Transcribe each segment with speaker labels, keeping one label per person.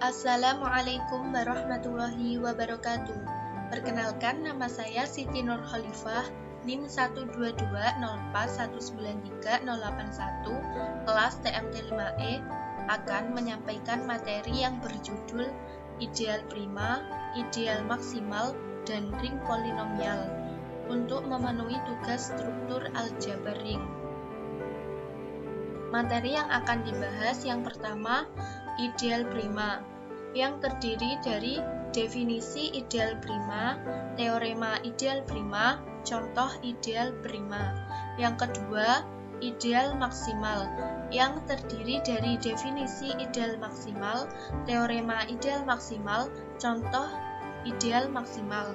Speaker 1: Assalamualaikum warahmatullahi wabarakatuh. Perkenalkan, nama saya Siti Nur Khalifah, NIM 12204193081, kelas TMT 5E, akan menyampaikan materi yang berjudul ideal prima, ideal maksimal, dan ring polinomial untuk memenuhi tugas struktur aljabar ring. Materi yang akan dibahas yang pertama, ideal prima, yang terdiri dari definisi ideal prima, teorema ideal prima, contoh ideal prima. Yang kedua, ideal maksimal, yang terdiri dari definisi ideal maksimal, teorema ideal maksimal, contoh ideal maksimal.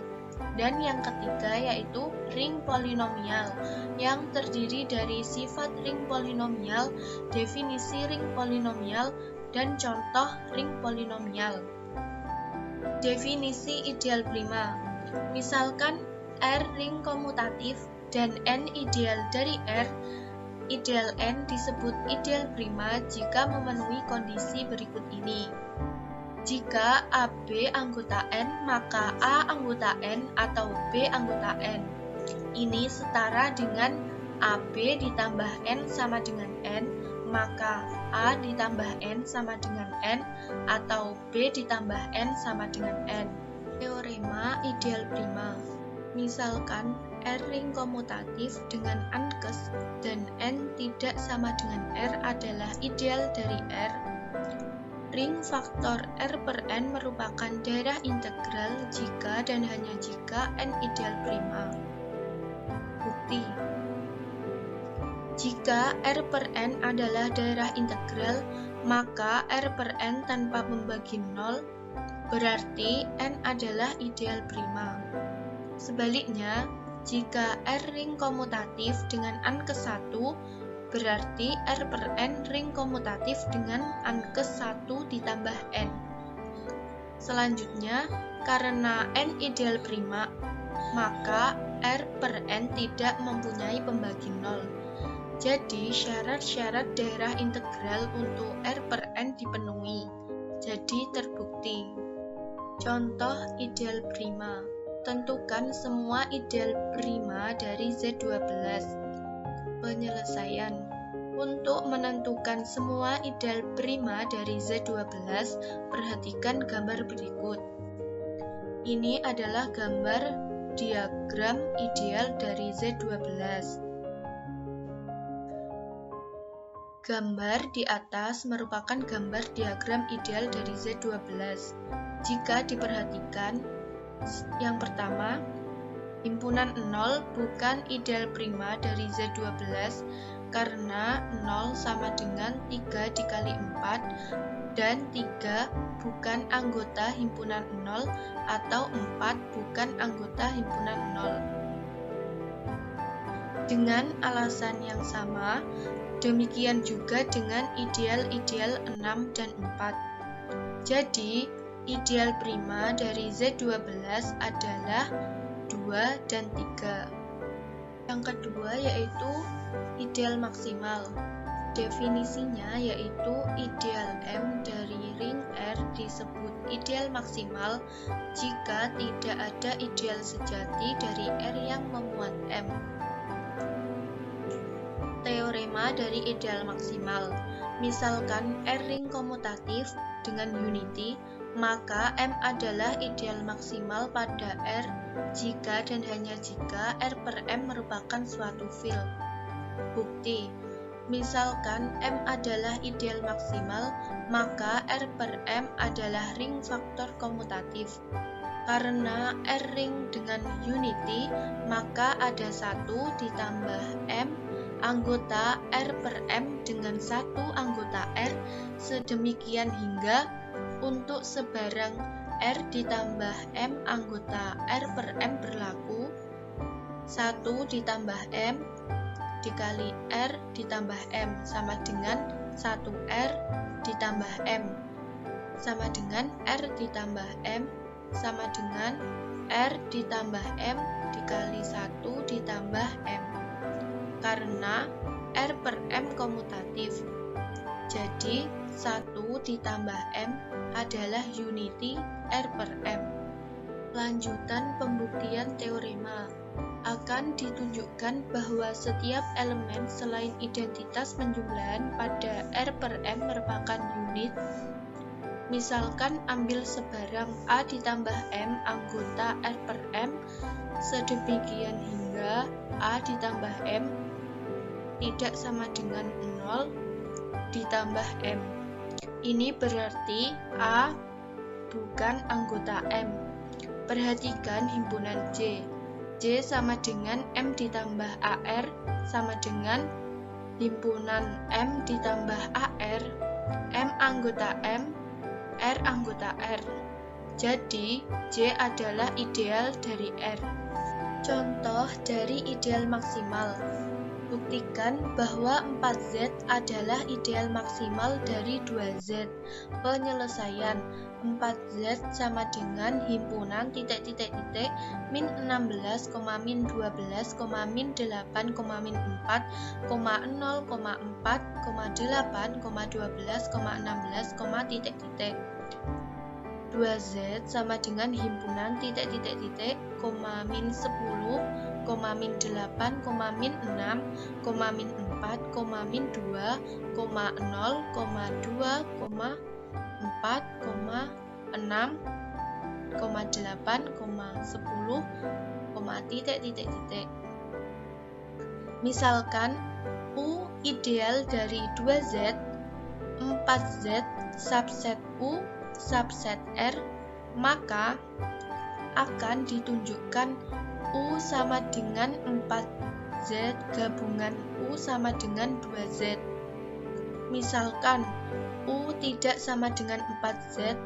Speaker 1: Dan yang ketiga yaitu ring polinomial, yang terdiri dari sifat ring polinomial, definisi ring polinomial, dan contoh ring polinomial. Definisi ideal prima. Misalkan R ring komutatif dan N ideal dari R, ideal N disebut ideal prima jika memenuhi kondisi berikut ini. Jika AB anggota N, maka A anggota N atau B anggota N. Ini setara dengan AB ditambah N sama dengan N, maka A ditambah N sama dengan N, atau B ditambah N sama dengan N. Teorema ideal prima. Misalkan R ring komutatif dengan ankes dan N tidak sama dengan R adalah ideal dari R. Ring faktor R per N merupakan daerah integral jika dan hanya jika N ideal prima. Bukti. Jika R per N adalah daerah integral, maka R per N tanpa membagi 0, berarti N adalah ideal prima. Sebaliknya, jika R ring komutatif dengan ankes 1, berarti R per N ring komutatif dengan ankes 1 ditambah N. Selanjutnya, karena N ideal prima, maka R per N tidak mempunyai pembagi 0. Jadi, syarat-syarat daerah integral untuk R per N dipenuhi. Jadi, terbukti. Contoh ideal prima. Tentukan semua ideal prima dari Z12. Penyelesaian. Untuk menentukan semua ideal prima dari Z12, perhatikan gambar berikut. Ini adalah gambar diagram ideal dari Z12. Gambar di atas merupakan gambar diagram ideal dari Z12. Jika diperhatikan, yang pertama, himpunan 0 bukan ideal prima dari Z12 karena 0 sama dengan 3 dikali 4 dan 3 bukan anggota himpunan 0 atau 4 bukan anggota himpunan 0. Dengan alasan yang sama, demikian juga dengan ideal-ideal 6 dan 4. Jadi, ideal prima dari Z12 adalah 2 dan 3. Yang kedua yaitu ideal maksimal. Definisinya yaitu ideal M dari ring R disebut ideal maksimal jika tidak ada ideal sejati dari R yang memuat M. Teorema dari ideal maksimal. Misalkan R ring komutatif dengan unity, maka M adalah ideal maksimal pada R jika dan hanya jika R per M merupakan suatu field. Bukti. Misalkan M adalah ideal maksimal, maka R per M adalah ring faktor komutatif. Karena R ring dengan unity, maka ada 1 ditambah M anggota R per M dengan 1 anggota R, sedemikian hingga untuk sebarang R ditambah M anggota R per M berlaku 1 ditambah M dikali R ditambah M sama dengan 1R ditambah M sama dengan R ditambah M sama dengan R ditambah M dikali 1 ditambah M. Karena R per M komutatif, jadi 1 ditambah M adalah unity R per M. Lanjutan pembuktian teorema. Akan ditunjukkan bahwa setiap elemen selain identitas penjumlahan pada R per M merupakan unit. Misalkan ambil sebarang A ditambah M anggota R per M, sedemikian hingga A ditambah M tidak sama dengan 0 ditambah M. Ini berarti A bukan anggota M. Perhatikan himpunan J. J sama dengan M ditambah AR sama dengan himpunan M ditambah AR, M anggota M, R anggota R. Jadi, J adalah ideal dari R. Contoh dari ideal maksimal. Buktikan bahwa 4Z adalah ideal maksimal dari 2Z. Penyelesaian 4Z sama dengan himpunan titik-titik min 16, min 12, min 8, min 4, 0,4, 8, 12, 16, titik-titik. 2Z sama dengan himpunan titik-titik, min 10, min 8, min 6, min 4, min 2, 0, 2, 4, 6, 8, 10, titik-titik. Misalkan U ideal dari 2Z, 4Z subset U subset R, maka akan ditunjukkan U sama dengan 4Z gabungan U sama dengan 2Z. Misalkan U tidak sama dengan 4Z,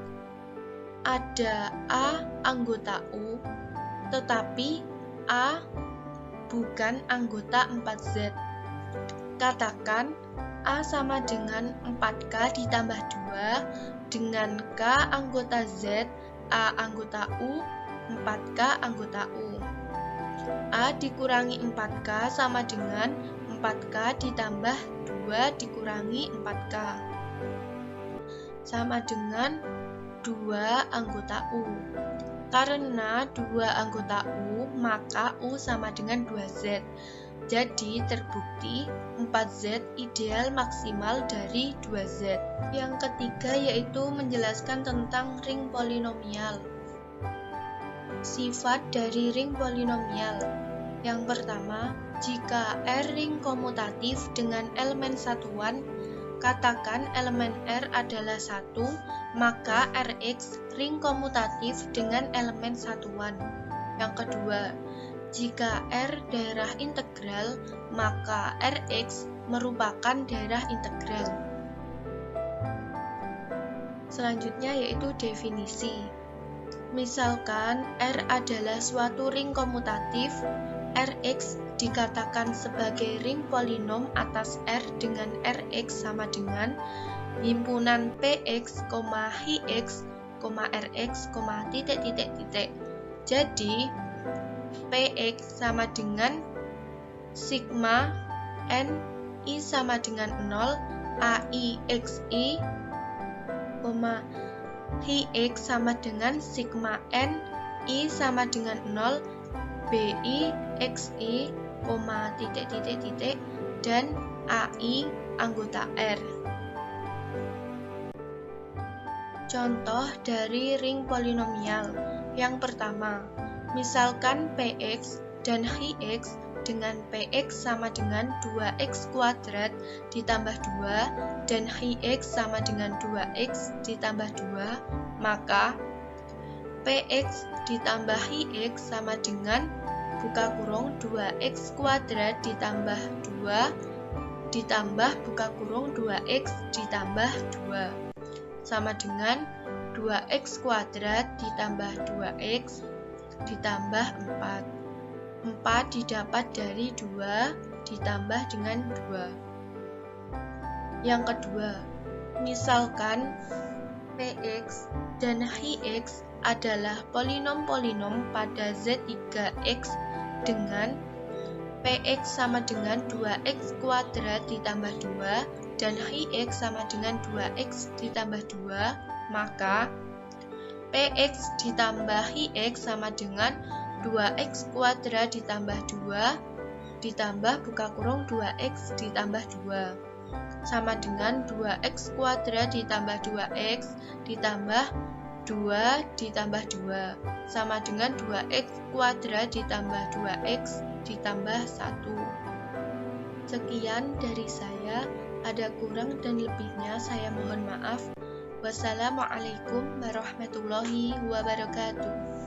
Speaker 1: ada A anggota U, tetapi A bukan anggota 4Z. Katakan A sama dengan 4K ditambah 2 dengan K anggota Z, A anggota U, 4K anggota U. A dikurangi 4K sama dengan 4K ditambah 2 dikurangi 4K. Sama dengan 2 anggota U. Karena 2 anggota U, maka U sama dengan 2Z. Jadi terbukti 4Z ideal maksimal dari 2Z. Yang ketiga yaitu menjelaskan tentang ring polinomial. Sifat dari ring polinomial. Yang pertama, jika R ring komutatif dengan elemen satuan, katakan elemen R adalah 1, maka Rx ring komutatif dengan elemen satuan. Yang kedua, jika R daerah integral, maka Rx merupakan daerah integral. Selanjutnya yaitu definisi. Misalkan R adalah suatu ring komutatif, Rx dikatakan sebagai ring polinom atas R dengan Rx sama dengan himpunan Px, Hx, Rx, titik-titik. Jadi, Px sama dengan sigma n I sama dengan 0, AI xi, Hx sama dengan sigma n I sama dengan 0, BI xi, titik-titik, dan AI anggota R. Contoh dari ring polinomial. Yang pertama, misalkan Px dan Hx dengan Px sama dengan 2x kuadrat ditambah 2 dan Hx sama dengan 2x ditambah 2, maka Px ditambah Hx sama dengan buka kurung 2x kuadrat ditambah 2 ditambah buka kurung 2x ditambah 2 sama dengan 2x kuadrat ditambah 2x ditambah 4. 4 didapat dari 2 ditambah dengan 2. Yang kedua, misalkan Px dan Hx adalah polinom-polinom pada Z3x dengan Px sama dengan 2x kuadrat ditambah 2 dan Ix sama dengan 2X ditambah 2, maka Px ditambah Ix sama dengan 2X kuadrat ditambah 2 ditambah buka kurung 2X ditambah 2 sama dengan 2X kuadrat ditambah 2X ditambah 2 ditambah 2 sama dengan 2X kuadrat ditambah 2X ditambah 1. Sekian dari saya, ada kurang dan lebihnya saya mohon maaf. Wassalamualaikum warahmatullahi wabarakatuh.